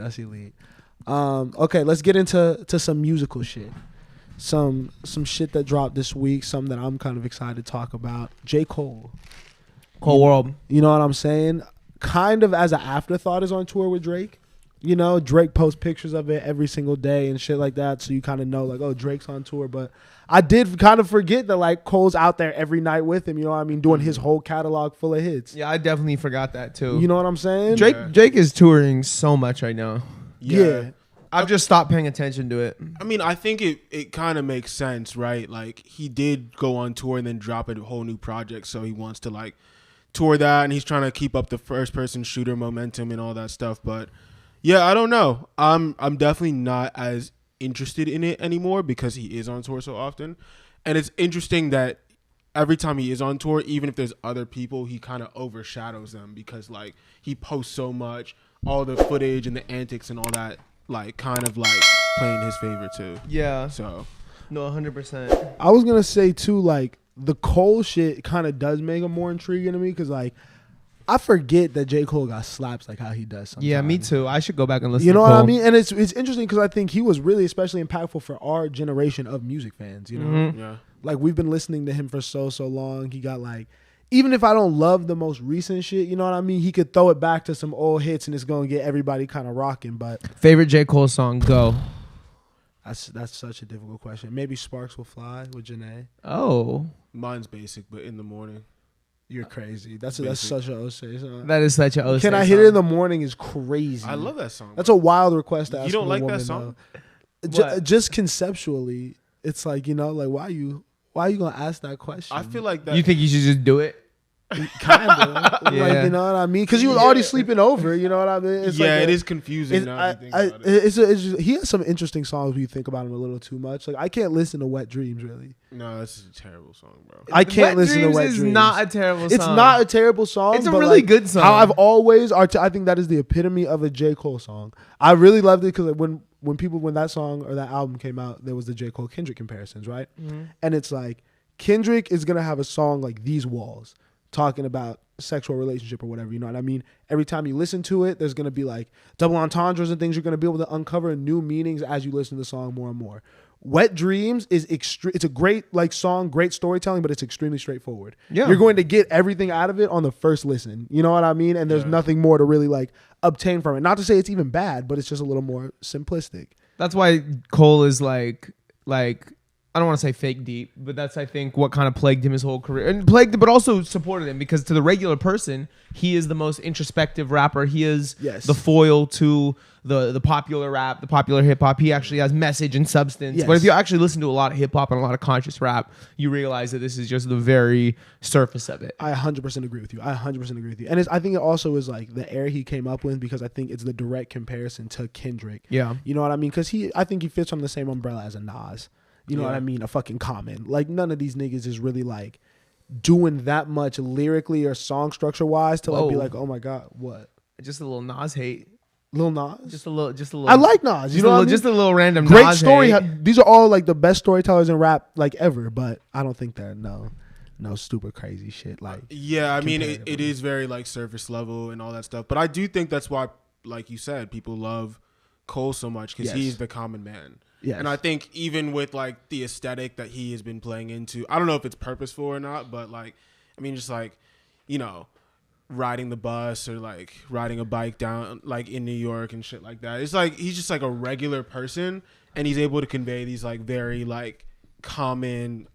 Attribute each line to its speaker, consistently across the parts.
Speaker 1: That's elite. Okay, let's get into some musical shit. Some shit that dropped this week. Something that I'm kind of excited to talk about. J. Cole.
Speaker 2: Cole World.
Speaker 1: You know what I'm saying? Kind of as an afterthought is on tour with Drake. You know, Drake posts pictures of it every single day and shit like that. So you kind of know like, oh, Drake's on tour. But I did kind of forget that like Cole's out there every night with him. You know what I mean? Doing his whole catalog full of hits.
Speaker 2: Yeah, I definitely forgot that too.
Speaker 1: You know what I'm saying?
Speaker 2: Drake is touring so much right now.
Speaker 1: Yeah.
Speaker 2: I've just stopped paying attention to it.
Speaker 3: I mean, I think it kind of makes sense, right? Like, he did go on tour and then drop a whole new project, so he wants to, like, tour that, and he's trying to keep up the first-person shooter momentum and all that stuff. But, yeah, I don't know. I'm definitely not as interested in it anymore because he is on tour so often. And it's interesting that every time he is on tour, even if there's other people, he kind of overshadows them because, like, he posts so much, all the footage and the antics and all that, like, kind of like playing his favor too.
Speaker 2: Yeah.
Speaker 3: So,
Speaker 2: no, 100%.
Speaker 1: I was gonna say too, like the Cole shit kind of does make him more intriguing to me because like I forget that J. Cole got slaps like how he does sometimes.
Speaker 2: Yeah, me too. I should go back and listen.
Speaker 1: You know
Speaker 2: to
Speaker 1: what
Speaker 2: Cole.
Speaker 1: I mean? And it's interesting because I think he was really especially impactful for our generation of music fans. You know,
Speaker 3: yeah.
Speaker 1: Like we've been listening to him for so long. He got like. Even if I don't love the most recent shit, you know what I mean? He could throw it back to some old hits and it's going to get everybody kind of rocking. But
Speaker 2: favorite J. Cole song, go.
Speaker 1: That's such a difficult question. Maybe Sparks Will Fly with Janae.
Speaker 2: Oh.
Speaker 3: Mine's basic, but In the Morning.
Speaker 1: You're crazy. That's such an O'Shea song.
Speaker 2: That is such an O'Shea
Speaker 1: Can I
Speaker 2: song.
Speaker 1: Hit It in the Morning is crazy.
Speaker 3: I love that song.
Speaker 1: That's a wild request to ask.
Speaker 3: You don't
Speaker 1: a
Speaker 3: like
Speaker 1: woman,
Speaker 3: that song?
Speaker 1: Just conceptually, it's like, you know, like why you gonna ask that question?
Speaker 3: I feel like that.
Speaker 2: You think you should just do it?
Speaker 1: Kind of.
Speaker 2: Yeah.
Speaker 1: Like, you know what I mean? Because you was already sleeping over. You know what I mean? It's
Speaker 3: yeah,
Speaker 1: like
Speaker 3: it is confusing now if you think about it.
Speaker 1: It's just, he has some interesting songs when you think about him a little too much. Like I can't listen to Wet Dreams really.
Speaker 3: No, this is a terrible song, bro.
Speaker 1: I can't listen to Wet
Speaker 2: Dreams.
Speaker 1: Dreams.
Speaker 2: Is not a terrible song.
Speaker 1: It's not a terrible song.
Speaker 2: It's a
Speaker 1: but
Speaker 2: really
Speaker 1: like,
Speaker 2: good song.
Speaker 1: How I've always, I think that is the epitome of a J. Cole song. I really loved it because when that song or that album came out, there was the J. Cole Kendrick comparisons, right? Mm-hmm. And it's like Kendrick is gonna have a song like These Walls talking about sexual relationship or whatever, you know what I mean? Every time you listen to it, there's going to be like double entendres and things you're going to be able to uncover new meanings as you listen to the song more and more. Wet Dreams is it's a great like song, great storytelling, but it's extremely straightforward. Yeah. You're going to get everything out of it on the first listen. You know what I mean? And there's nothing more to really like obtain from it. Not to say it's even bad, but it's just a little more simplistic.
Speaker 2: That's why Cole is like I don't want to say fake deep, but that's, I think, what kind of plagued him his whole career. And plagued him, but also supported him, because to the regular person, he is the most introspective rapper. He is the foil to the popular rap, the popular hip-hop. He actually has message and substance. Yes. But if you actually listen to a lot of hip-hop and a lot of conscious rap, you realize that this is just the very surface of it.
Speaker 1: I 100% agree with you. And I think it also is like the air he came up with, because I think it's the direct comparison to Kendrick.
Speaker 2: Yeah.
Speaker 1: You know what I mean? Because I think he fits on the same umbrella as a Nas. You know what I mean? A fucking Common. Like, none of these niggas is really, like, doing that much lyrically or song structure-wise to, like, be like, oh, my God, what?
Speaker 2: Just a little Nas hate.
Speaker 1: Lil Nas?
Speaker 2: Just a little.
Speaker 1: I like Nas. You know what I mean?
Speaker 2: Just a little random
Speaker 1: Great
Speaker 2: Nas
Speaker 1: story.
Speaker 2: hate.
Speaker 1: These are all, like, the best storytellers in rap, like, ever. But I don't think they're, no stupid crazy shit. Like,
Speaker 3: yeah, I mean, it is very, like, surface level and all that stuff. But I do think that's why, like you said, people love Cole so much, because he's the common man. Yes. And I think even with like the aesthetic that he has been playing into, I don't know if it's purposeful or not, but like, I mean, just like, you know, riding the bus or like riding a bike down like in New York and shit like that. It's like he's just like a regular person, and he's able to convey these like very like common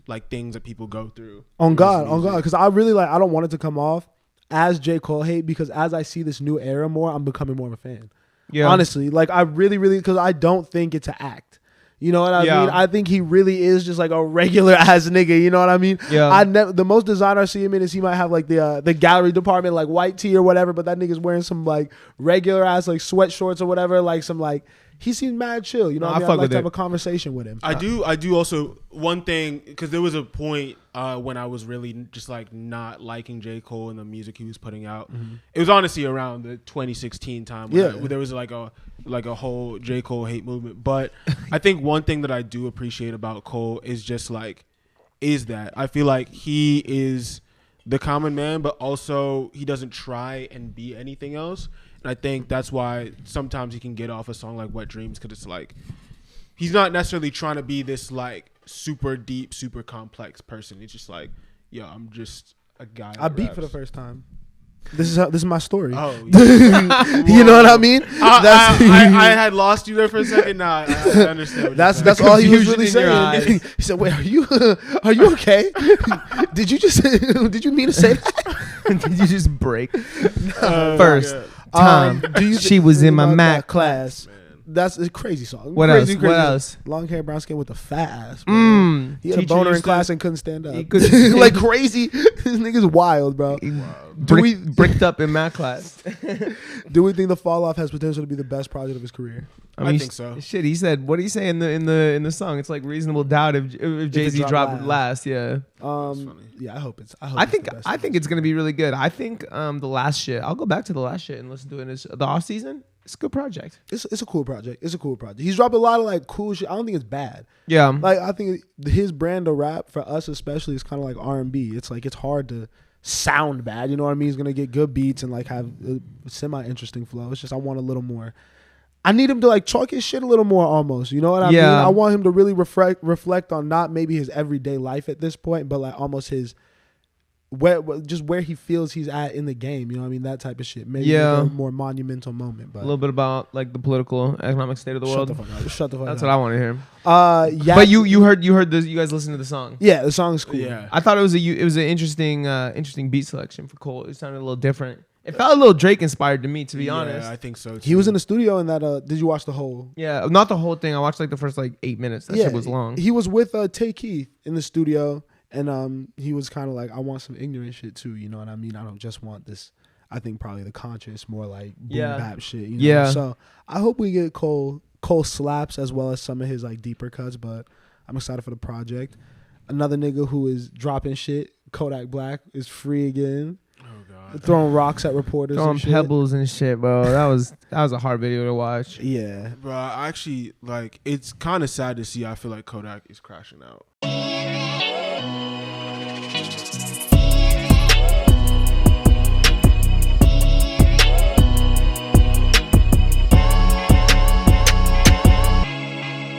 Speaker 3: like things that people go through.
Speaker 1: On God, because I really like, I don't want it to come off as J. Cole hate, because as I see this new era more, I'm becoming more of a fan. Yeah. Honestly, like I really, because I don't think it's an act. You know what I mean? I think he really is just like a regular ass nigga. You know what I mean? Yeah. The most designer I see him in is he might have like the gallery department, like white tee or whatever, but that nigga's wearing some like regular ass like sweat shorts or whatever, like some like. He seems mad chill. You know what I mean? I'd like to have a conversation with him.
Speaker 3: I do also, one thing, because there was a point when I was really just like not liking J. Cole and the music he was putting out. Mm-hmm. It was honestly around the 2016 time when there was like a whole J. Cole hate movement. But I think one thing that I do appreciate about Cole is just like, is that I feel like he is the common man, but also he doesn't try and be anything else. And I think that's why sometimes he can get off a song like Wet Dreams, because it's like he's not necessarily trying to be this like super deep, super complex person. It's just like, yo, I'm just a guy.
Speaker 1: I beat for the first time. This is my story.
Speaker 3: Oh,
Speaker 1: you know what I mean?
Speaker 3: I had lost you there for a second. Nah, I understand.
Speaker 1: That's all he was really
Speaker 2: Confusion
Speaker 1: saying. He said, "Wait, are you okay? Did you mean to say that?
Speaker 2: Did you just break?
Speaker 3: Oh,
Speaker 2: First time she was in my math class.
Speaker 1: That's a crazy song.
Speaker 2: What
Speaker 1: Crazy,
Speaker 2: else?
Speaker 1: crazy.
Speaker 2: What else?
Speaker 1: Long hair, brown skin with a fat ass. Man. He had a
Speaker 2: Teacher
Speaker 1: boner in
Speaker 2: used
Speaker 1: class
Speaker 2: to-
Speaker 1: and couldn't stand up.
Speaker 2: He couldn't-
Speaker 1: Like crazy. This nigga's wild, bro.
Speaker 2: Bricked up in math class.
Speaker 1: Do we think the fall off has potential to be the best project of his career?
Speaker 3: I think so.
Speaker 2: Shit, he said. What did he say in the song? It's like reasonable doubt if Jay-Z dropped last. Yeah.
Speaker 3: funny.
Speaker 1: Yeah, I hope it's.
Speaker 2: I think it's gonna be really good. I think the last shit. I'll go back to the last shit and listen to it. The off season. It's a good project.
Speaker 1: It's a cool project. It's a cool project. He's dropped a lot of like cool shit. I don't think it's bad.
Speaker 2: Yeah.
Speaker 1: Like I think his brand of rap for us especially is kind of like R&B. It's like it's hard to sound bad. You know what I mean? He's gonna get good beats and like have a semi interesting flow. It's just I want a little more. I need him to like chalk his shit a little more almost. You know what I mean? I want him to really reflect on not maybe his everyday life at this point, but like almost his where he feels he's at in the game. You know what I mean? That type of shit. Maybe a more monumental moment. But
Speaker 2: a little bit about like the political, economic state of the world.
Speaker 1: Shut the fuck up. Shut the fuck
Speaker 2: That's
Speaker 1: up.
Speaker 2: what I want to hear.
Speaker 1: Yeah.
Speaker 2: But you heard this. You guys listened to the song.
Speaker 1: Yeah, the song's cool.
Speaker 3: Yeah.
Speaker 2: I thought it was an interesting beat selection for Cole. It sounded a little different. It felt a little Drake inspired to me, to be honest.
Speaker 3: I think so too.
Speaker 1: He was in the studio in that. Did you watch the whole?
Speaker 2: Yeah, not the whole thing. I watched like the first like 8 minutes. That shit was long.
Speaker 1: He was with Tay Keith in the studio, and he was kind of like, I want some ignorant shit too. You know what I mean? I don't just want this. I think probably the conscious, more like boom bap shit. You know?
Speaker 2: Yeah.
Speaker 1: So I hope we get Cole slaps as well as some of his like deeper cuts. But I'm excited for the project. Another nigga who is dropping shit. Kodak Black is free again. Throwing rocks at reporters,
Speaker 2: Throwing
Speaker 1: and shit.
Speaker 2: pebbles and shit, bro. That was a hard video to watch.
Speaker 1: Yeah,
Speaker 3: Bro, I actually like. It's kind of sad to see. I feel like Kodak is crashing out.